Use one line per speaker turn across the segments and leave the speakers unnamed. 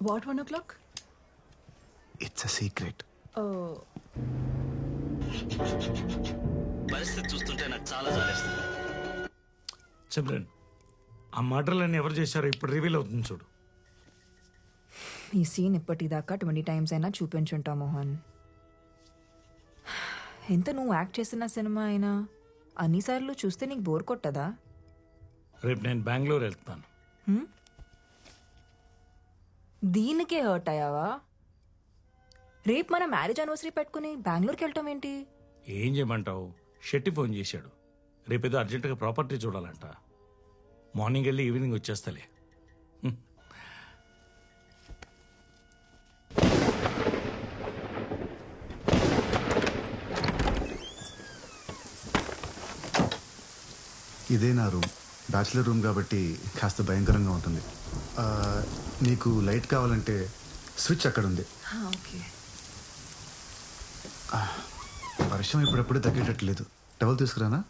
What 1 o'clock?
It's a secret.
పరిస్థితి చూస్తుంటే నాకు చాలా జాలేస్తుంది.
సిమ్రన్, ఆ మర్డర్లన్నీ ఎవరు చేశారో ఇప్పుడు రివీల్ అవుతుంది చూడు.
ఈ సీన్ ఇప్పటిదాకా 20 times అయినా చూపించుంటా మోహన్. ఎంత నువ్వు యాక్ట్ చేసిన సినిమా అయినా అన్నిసార్లు చూస్తే నీకు బోర్ కొట్టదా?
రేపు నేను బెంగళూరు వెళ్తాను.
దీనికే హర్ట్ అయ్యావా? రేపు మన మ్యారేజ్ యానివర్సరీ పెట్టుకుని బెంగళూరుకి వెళ్ళటం ఏంటి?
ఏం చేయమంటావు? షెట్టి ఫోన్ చేశాడు. రేపేదో అర్జెంటుగా ప్రాపర్టీ చూడాలంట. మార్నింగ్ వెళ్ళి ఈవినింగ్ వచ్చేస్తలే.
ఇదే నా రూమ్. బ్యాచిలర్ రూమ్ కాబట్టి కాస్త భయంకరంగా ఉంటుంది. నీకు లైట్ కావాలంటే స్విచ్ అక్కడ ఉంది.
ఓకే.
వర్షం ఇప్పుడప్పుడు తగ్గేటట్లేదు. టవల్ తీసుకురానా?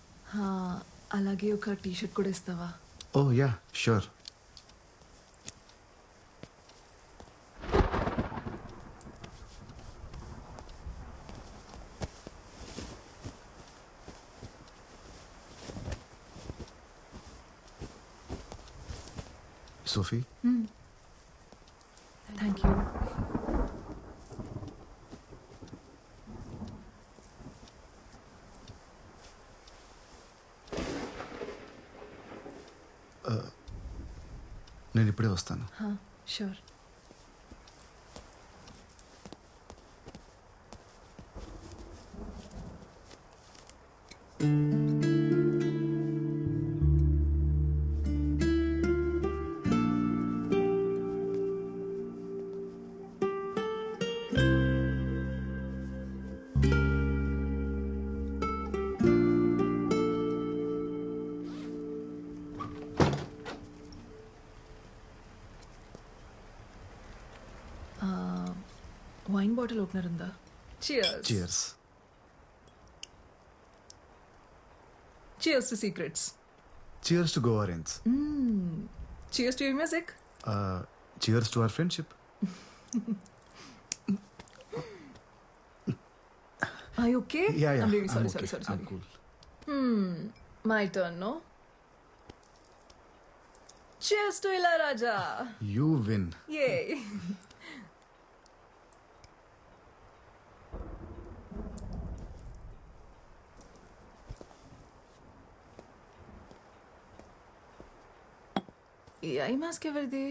అలాగే ఒక టీషర్ట్ కూడా ఇస్తావా?
Oh yeah sure. Sophie,
thank you.
నేను ఇప్పుడే వస్తాను.
షూర్. వైన్ బాటిల్ ఓపెనర్ ఉందా? Cheers.
Cheers.
Cheers to secrets.
Cheers to Goa Rains.
Cheers to your music.
Cheers to our friendship.
Are you okay?
Yeah.
I'm really sorry,
okay.
sorry.
I'm cool.
My turn, no? Cheers to Ilayaraja.
You win.
Yay. ఈ eye mask ఎవరిది?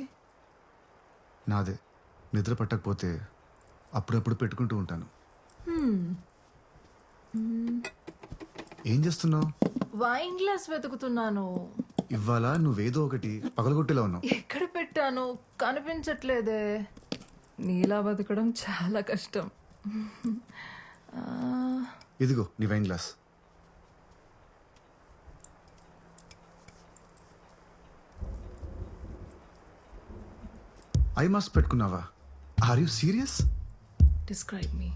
నాదే. నిద్ర పట్టకపోతే అప్పుడప్పుడు పెట్టుకుంటూ ఉంటాను. ఏం చేస్తున్నావు?
Wine glass వెతుకుతున్నాను.
ఇవాళ నువ్వేదో ఒకటి పగలగొట్టేలా ఉన్నావు.
ఎక్కడ పెట్టాను కనిపించట్లేదే. నీలా బతకడం చాలా కష్టం.
ఇదిగో నీ వైన్ గ్లాస్. ఐ మాస్క్ పెట్టుకున్నావా? Are you serious?
Describe me.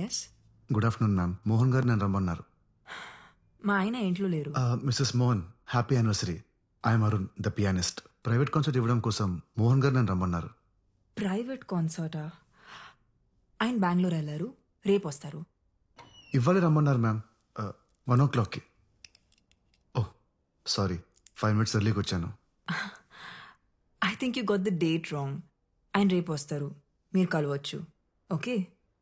Yes.
Good afternoon ma'am. Mohan garu నన్ను రమ్మన్నారు.
మా ఆయన ఇంట్లో లేరు.
Mrs Mohan, happy anniversary. I'm Arun, the pianist. Private concert ఇవ్వడం కోసం మోహన్ గారు నన్ను రమ్మన్నారు.
ప్రైవేట్ కాన్సర్టా? ఆయన బెంగళూరు వెళ్ళారు, రేపు వస్తారు.
ఇవ్వాలి రమ్మన్నారు మ్యామ్. 1 o'clockకి. ఓ సారీ, 5 minutes ఎర్లీకి వచ్చాను.
I think you got the date wrong. ఆయన రేపు వస్తారు, మీరు కలవచ్చు. Okay,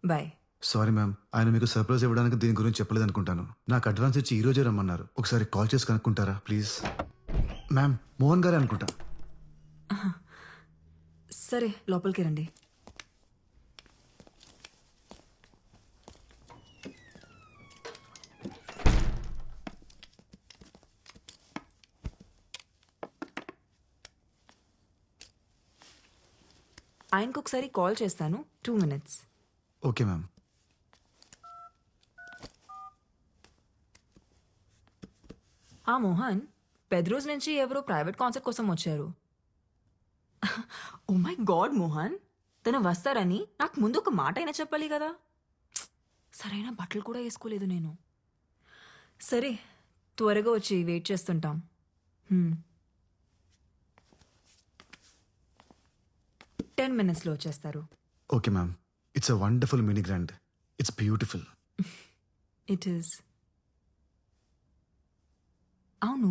bye.
సారీ మ్యామ్, ఆయన మీకు సర్ప్రైజ్ ఇవ్వడానికి దీని గురించి చెప్పలేదు అనుకుంటాను. నాకు అడ్వాన్స్ ఇచ్చి ఈ రోజే రమ్మన్నారు. ఒకసారి కాల్ చేసి కనుక్కుంటారా ప్లీజ్? మ్యామ్, మోహన్ గారే అనుకుంటా.
సరే, లోపలికి రండి. ఆయనకు ఒకసారి కాల్ చేస్తాను. 2 minutes.
Okay ma'am.
ఆ మోహన్, పెద్ద రోజు నుంచి ఎవరో ప్రైవేట్ కాన్సర్ట్ కోసం వచ్చారు. ఓ మై గాడ్ మోహన్, తను వస్తారని నాకు ముందు ఒక మాట అయినా చెప్పాలి కదా. సరైన బట్టలు కూడా వేసుకోలేదు నేను. సరే, త్వరగా వచ్చి వెయిట్ చేస్తుంటాం. 10 minutesలో వచ్చేస్తారు.
Okay ma'am. It's a wonderful mini grand. It's beautiful.
It is. అవును,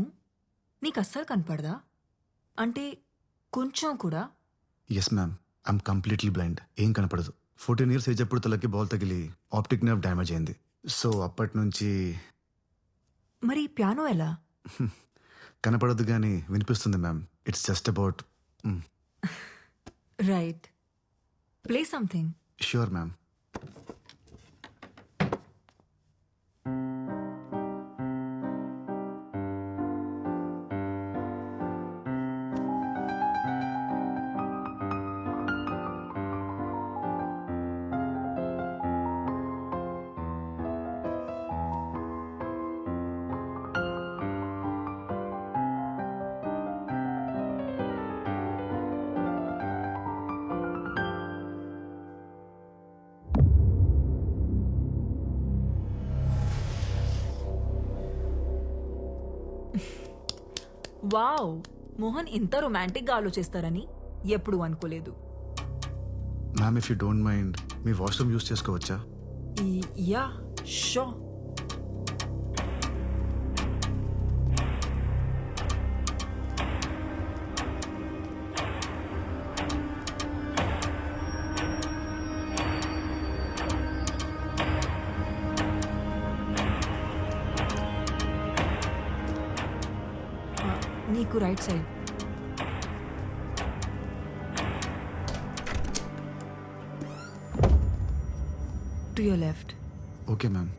నీకు అస్సలు కనపడదా? అంటే కొంచెం కూడా?
Yes ma'am, I'm completely blind. ఏం కనపడదు. 14 years ఏజ్ అప్పుడు తలకి బాల్ తగిలి ఆప్టిక్ నర్వ్ డ్యామేజ్ అయింది. సో అప్పటి నుంచి
మరి పియానో ఎలా?
కనపడదు కానీ వినిపిస్తుంది ma'am. It's just about.
Right, play something.
Sure ma'am.
Wow, Mohan ఇంత రొమాంటిక్గా ఆలోచిస్తారని ఎప్పుడు అనుకోలేదు.
Ma'am, if you don't mind me washroom use చేసుకోవచ్చా?
Yeah, show. నీకు right side. To your left.
Okay ma'am.